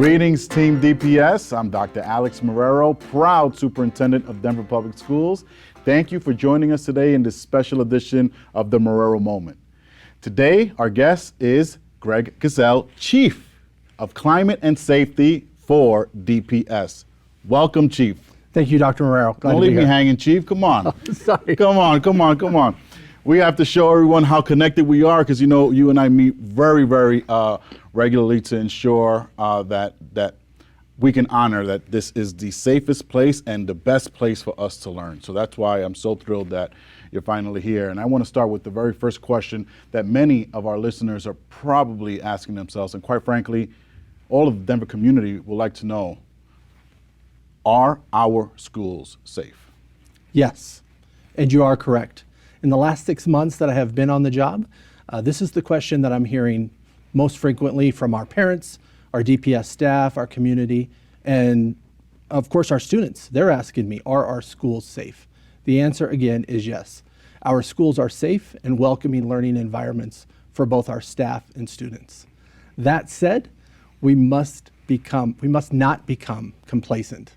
Greetings, Team DPS. I'm Dr. Alex Marrero, proud superintendent of Denver Public Schools. Thank you for joining us today in this special edition of the Marrero Moment. Today, our guest is Greg Cazzell, Chief of Climate and Safety for DPS. Welcome, Chief. Thank you, Dr. Marrero. Glad Don't to be leave me here. hanging, Chief. Come on. Oh, sorry. Come on. We have to show everyone how connected we are because, you know, you and I meet very, very regularly to ensure that we can honor that this is the safest place and the best place for us to learn. So that's why I'm so thrilled that you're finally here. And I want to start with the very first question that many of our listeners are probably asking themselves, and quite frankly, all of the Denver community would like to know, are our schools safe? Yes, and you are correct. In the last 6 months that I have been on the job, this is the question that I'm hearing most frequently from our parents, our DPS staff, our community, and of course our students. They're asking me, are our schools safe? The answer again is yes. Our schools are safe and welcoming learning environments for both our staff and students. That said, we must not become complacent.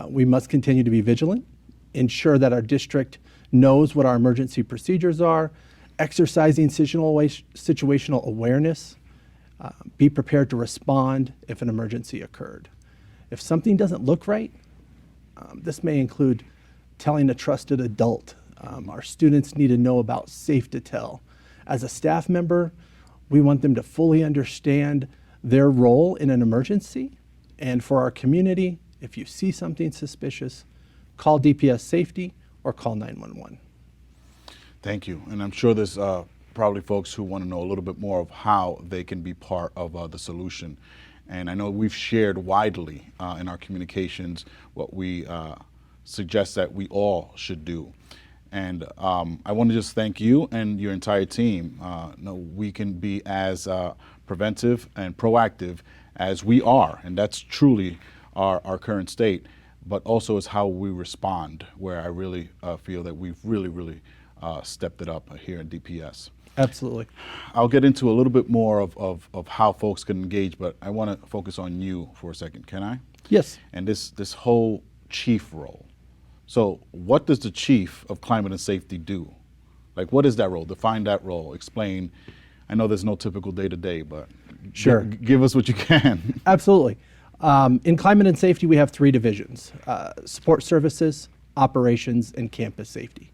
We must continue to be vigilant, ensure that our district knows what our emergency procedures are, exercising situational awareness, be prepared to respond if an emergency occurred. If something doesn't look right, this may include telling a trusted adult. Our students need to know about Safe to Tell. As a staff member, we want them to fully understand their role in an emergency. And for our community, if you see something suspicious, call DPS Safety or call 911. Thank you. And I'm sure there's probably folks who want to know a little bit more of how they can be part of the solution. And I know we've shared widely in our communications what we suggest that we all should do. And I want to just thank you and your entire team. We can be as preventive and proactive as we are, and that's truly our current state, but also is how we respond, where I really feel that we've really stepped it up here in DPS. Absolutely. I'll get into a little bit more of how folks can engage, but I want to focus on you for a second. Can I? Yes. And this whole chief role. So what does the Chief of Climate and Safety do? Like, what is that role? Define that role. Explain. I know there's no typical day-to-day, but sure. Give us what you can. Absolutely. In climate and safety, we have three divisions: support services, operations, and campus safety.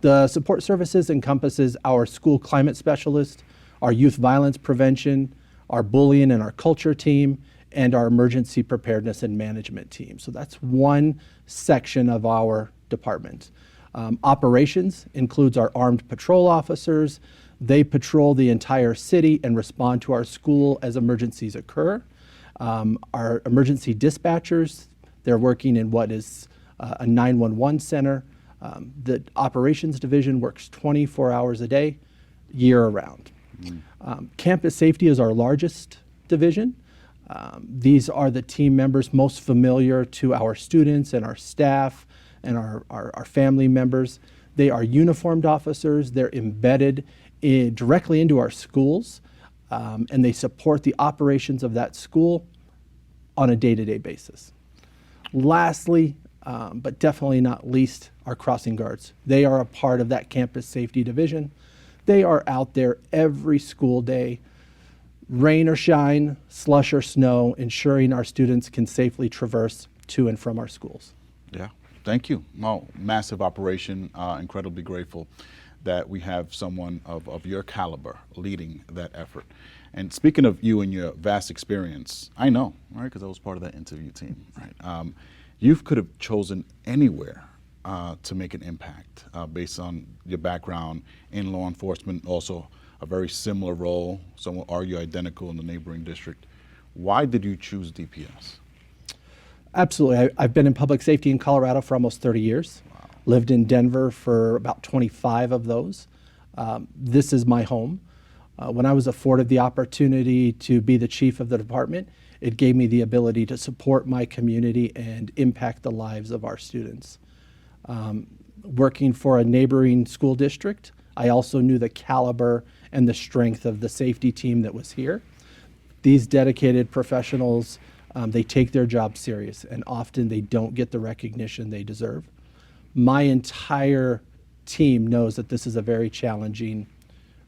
The support services encompasses our school climate specialist, our youth violence prevention, our bullying and our culture team, and our emergency preparedness and management team. So that's one section of our department. Operations includes our armed patrol officers. They patrol the entire city and respond to our school as emergencies occur. Our emergency dispatchers, they're working in what is a 911 center. The operations division works 24 hours a day, year round. Campus safety is our largest division. These are the team members most familiar to our students and our staff and our family members. They are uniformed officers. They're embedded directly into our schools, and they support the operations of that school on a day-to-day basis. Lastly, but definitely not least, our crossing guards. They are a part of that campus safety division. They are out there every school day, rain or shine, slush or snow, ensuring our students can safely traverse to and from our schools. Yeah, thank you. Well, massive operation, incredibly grateful that we have someone of your caliber leading that effort. And speaking of you and your vast experience, I know, right, because I was part of that interview team, right? You could have chosen anywhere to make an impact based on your background in law enforcement, also a very similar role, some will argue identical in the neighboring district. Why did you choose DPS? Absolutely. I've been in public safety in Colorado for almost 30 years. Wow. Lived in Denver for about 25 of those. This is my home. When I was afforded the opportunity to be the chief of the department, it gave me the ability to support my community and impact the lives of our students. Working for a neighboring school district, I also knew the caliber and the strength of the safety team that was here. These dedicated professionals, they take their job serious, and often they don't get the recognition they deserve. My entire team knows that this is a very challenging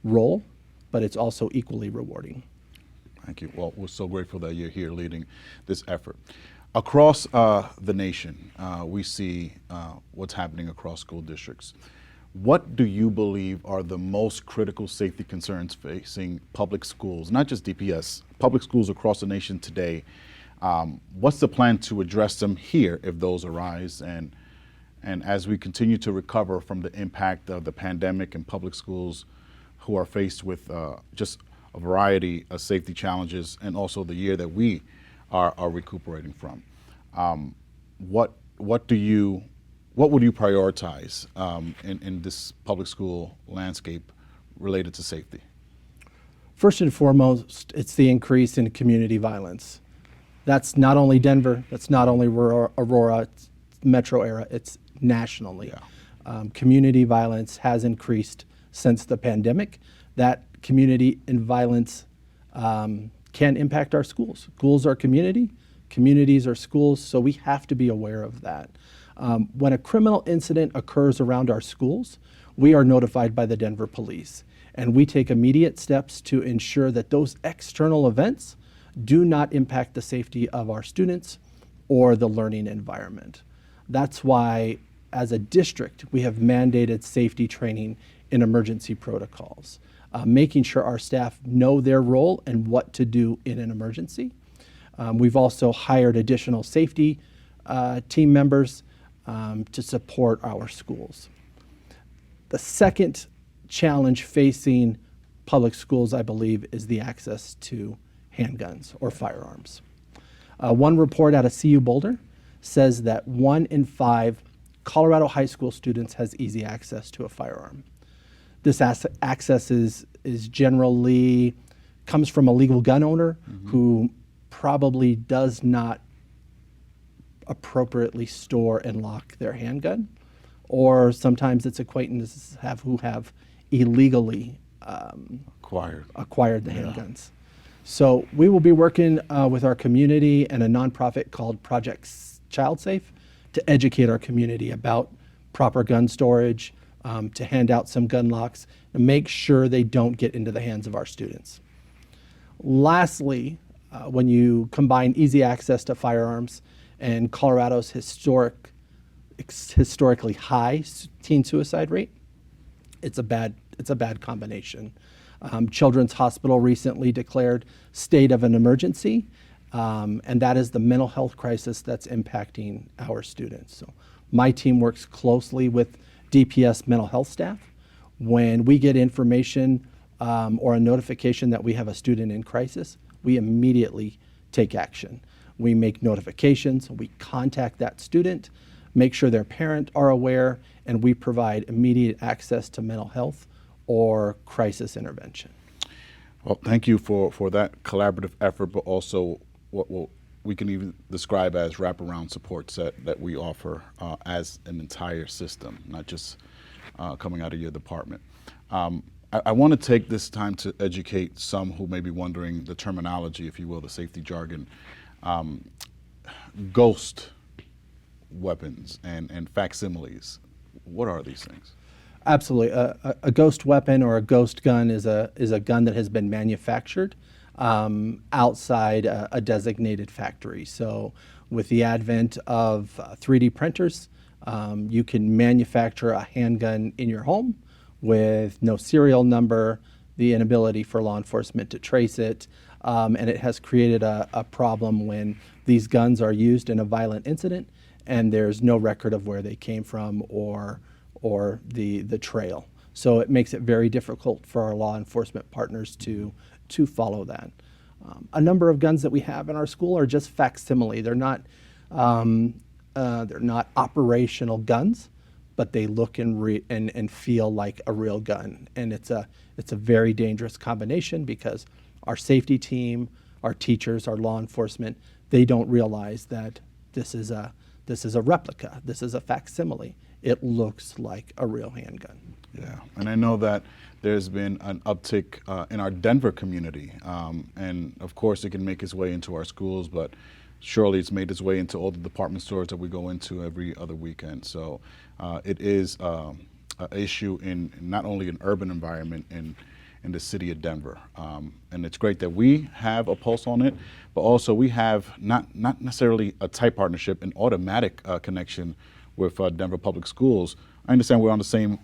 role, but it's also equally rewarding. Thank you. Well, we're so grateful that you're here leading this effort. Across the nation, we see what's happening across school districts. What do you believe are the most critical safety concerns facing public schools, not just DPS, public schools across the nation today? What's the plan to address them here if those arise? And as we continue to recover from the impact of the pandemic and public schools who are faced with just a variety of safety challenges, and also the year that we are recuperating from, what would you prioritize in this public school landscape related to safety? First and foremost, it's the increase in community violence. That's not only Denver, that's not only Aurora, it's metro area, it's nationally. Yeah. Community violence has increased since the pandemic. That community and violence can impact our schools. Schools are community, communities are schools, so we have to be aware of that. When a criminal incident occurs around our schools, we are notified by the Denver police, and we take immediate steps to ensure that those external events do not impact the safety of our students or the learning environment. That's why, as a district, we have mandated safety training in emergency protocols, making sure our staff know their role and what to do in an emergency. We've also hired additional safety team members to support our schools. The second challenge facing public schools, I believe, is the access to handguns or firearms. One report out of CU Boulder says that 1 in 5 Colorado high school students has easy access to a firearm. This access is generally comes from a legal gun owner who probably does not appropriately store and lock their handgun, or sometimes it's acquaintances who have illegally acquired the handguns. So we will be working with our community and a nonprofit called Project Child Safe to educate our community about proper gun storage, to hand out some gun locks, and make sure they don't get into the hands of our students. Lastly, when you combine easy access to firearms and Colorado's historically high teen suicide rate, it's a bad combination. Children's Hospital recently declared state of an emergency, and that is the mental health crisis that's impacting our students. So my team works closely with DPS mental health staff. When we get information or a notification that we have a student in crisis, we immediately take action. We make notifications, we contact that student, make sure their parents are aware, and we provide immediate access to mental health or crisis intervention. Well, thank you for that collaborative effort, but also what we can even describe as wraparound support set that we offer as an entire system, not just coming out of your department. I want to take this time to educate some who may be wondering the terminology, if you will, the safety jargon. Ghost weapons and facsimiles. What are these things? Absolutely. A ghost weapon or a ghost gun is a gun that has been manufactured outside a designated factory. So with the advent of 3D printers, you can manufacture a handgun in your home with no serial number, the inability for law enforcement to trace it, and it has created a problem when these guns are used in a violent incident and there's no record of where they came from or the trail. So it makes it very difficult for our law enforcement partners to follow that. A number of guns that we have in our school are just facsimile. They're not operational guns, but they look and feel like a real gun. And it's a very dangerous combination because our safety team, our teachers, our law enforcement, they don't realize that this is a replica. This is a facsimile. it looks like a real handgun. Yeah, and I know that there's been an uptick in our Denver community, and of course it can make its way into our schools, but surely it's made its way into all the department stores that we go into every other weekend. So it is an issue in not only an urban environment in the city of Denver, and it's great that we have a pulse on it, but also we have not necessarily a tight partnership, an automatic connection with Denver Public Schools. I understand we're on the same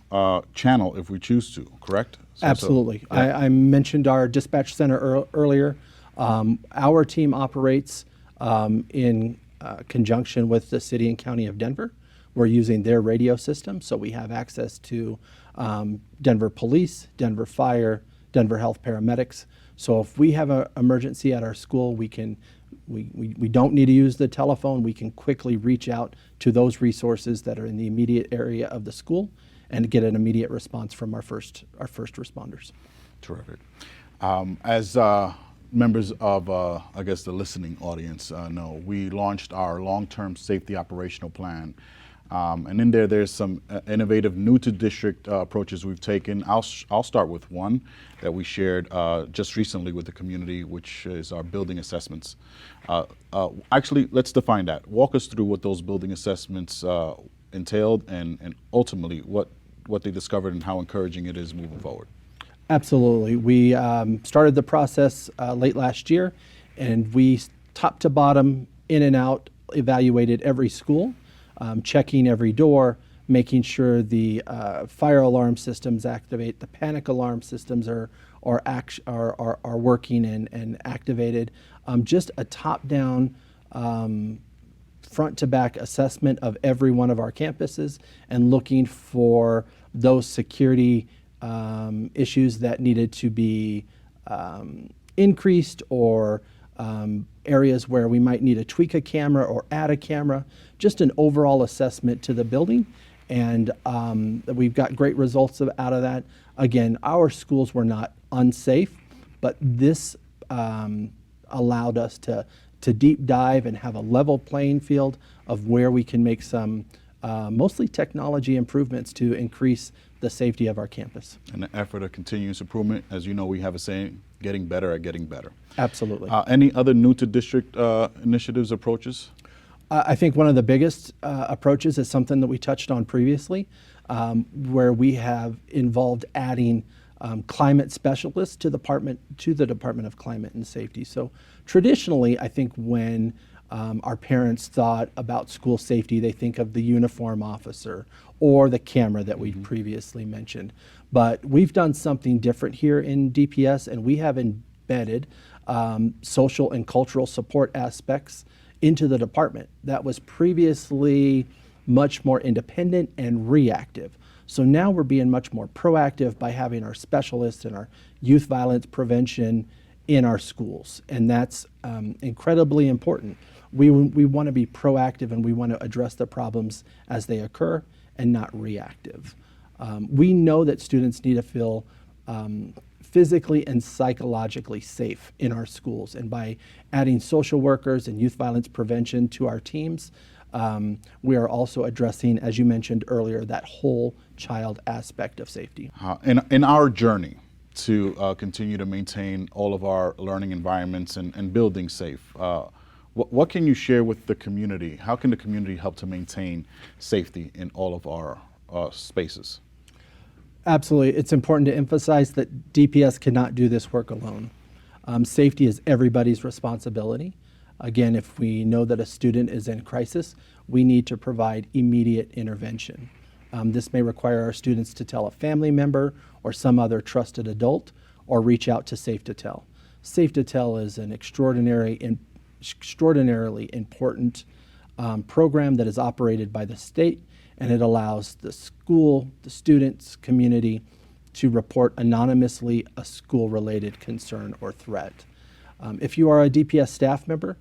channel if we choose to, correct? Absolutely. Yeah. I mentioned our dispatch center earlier. Our team operates in conjunction with the city and county of Denver. We're using their radio system, so we have access to Denver Police, Denver Fire, Denver Health Paramedics. So if we have an emergency at our school, we don't need to use the telephone. We can quickly reach out to those resources that are in the immediate area of the school and get an immediate response from our first responders. Terrific. As members of, I guess, the listening audience know, we launched our long-term safety operational plan. And in there's some innovative new-to-district approaches we've taken. I'll start with one that we shared just recently with the community, which is our building assessments. Actually, let's define that. Walk us through what those building assessments entailed and ultimately what they discovered and how encouraging it is moving forward. Absolutely. We started the process late last year, and we top to bottom, in and out, evaluated every school, checking every door, making sure the fire alarm systems activate, the panic alarm systems are working and activated. Just a top-down, front-to-back assessment of every one of our campuses and looking for those security issues that needed to be increased or areas where we might need to tweak a camera or add a camera, just an overall assessment to the building. And we've got great results out of that. Again, our schools were not unsafe, but this allowed us to deep dive and have a level playing field of where we can make some mostly technology improvements to increase the safety of our campus. An effort of continuous improvement. As you know, we have a saying, getting better at getting better. Absolutely. Any other new to district initiatives, approaches? I think one of the biggest approaches is something that we touched on previously, where we have involved adding climate specialists to the Department of Climate and Safety. So traditionally, I think when our parents thought about school safety, they think of the uniform officer or the camera that we previously mentioned. But we've done something different here in DPS, and we have embedded social and cultural support aspects into the department that was previously much more independent and reactive. So now we're being much more proactive by having our specialists and our youth violence prevention in our schools, and that's incredibly important. We want to be proactive, and we want to address the problems as they occur and not reactive. We know that students need to feel physically and psychologically safe in our schools, and by adding social workers and youth violence prevention to our teams, we are also addressing, as you mentioned earlier, that whole child aspect of safety. In our journey to continue to maintain all of our learning environments and buildings safe, what can you share with the community? How can the community help to maintain safety in all of our spaces? Absolutely. It's important to emphasize that DPS cannot do this work alone. Safety is everybody's responsibility. Again, if we know that a student is in crisis, we need to provide immediate intervention. This may require our students to tell a family member or some other trusted adult, or reach out to Safe to Tell. Safe to Tell is an extraordinarily important program that is operated by the state, and it allows the school, the students, community to report anonymously a school-related concern or threat. If you are a DPS staff member,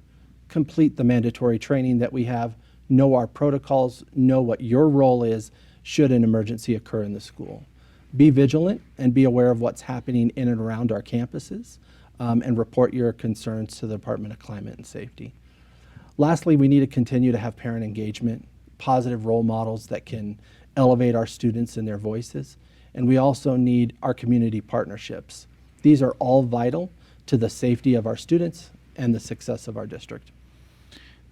complete the mandatory training that we have, know our protocols, know what your role is should an emergency occur in the school. Be vigilant and be aware of what's happening in and around our campuses, and report your concerns to the Department of Climate and Safety. Lastly, we need to continue to have parent engagement, positive role models that can elevate our students and their voices, and we also need our community partnerships. These are all vital to the safety of our students and the success of our district.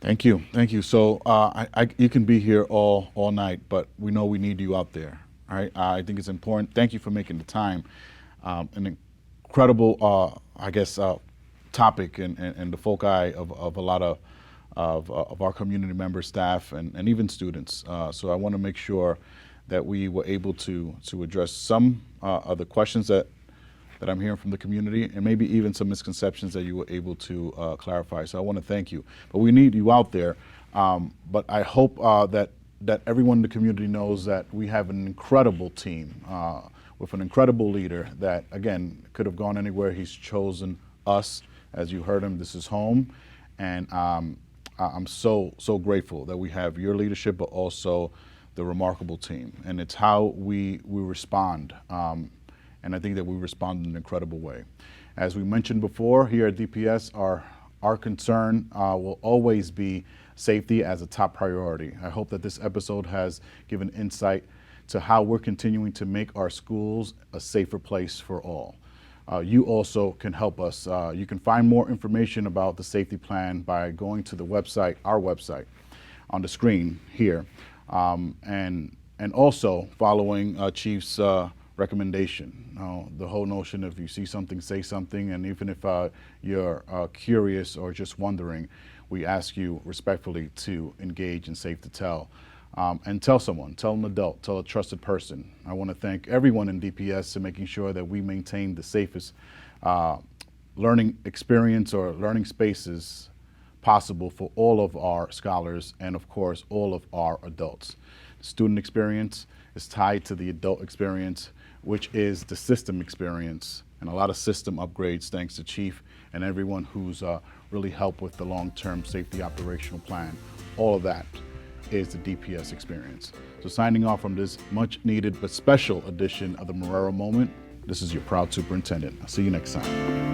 Thank you. Thank you. So you can be here all night, but we know we need you out there. All right. I think it's important. Thank you for making the time. An incredible, topic and the foci of a lot of our community members, staff, and even students. So I want to make sure that we were able to address some of the questions that I'm hearing from the community, and maybe even some misconceptions that you were able to clarify. So I want to thank you. But we need you out there. But I hope that everyone in the community knows that we have an incredible team with an incredible leader that, again, could have gone anywhere. He's chosen us. As you heard him, this is home. And I'm so grateful that we have your leadership, but also the remarkable team. And it's how we respond. And I think that we respond in an incredible way. As we mentioned before, here at DPS, our concern will always be safety as a top priority. I hope that this episode has given insight to how we're continuing to make our schools a safer place for all. You also can help us. You can find more information about the safety plan by going to the website, our website, on the screen here, and also following Chief's recommendation. The whole notion of you see something, say something, and even if you're curious or just wondering, we ask you respectfully to engage in Safe to Tell. And tell someone, tell an adult, tell a trusted person. I want to thank everyone in DPS for making sure that we maintain the safest learning experience or learning spaces possible for all of our scholars and, of course, all of our adults. The student experience is tied to the adult experience, which is the system experience, and a lot of system upgrades thanks to Chief and everyone who's really helped with the long-term safety operational plan. All of that is the DPS experience. So signing off from this much needed but special edition of the Marrero Moment, this is your proud superintendent. I'll see you next time.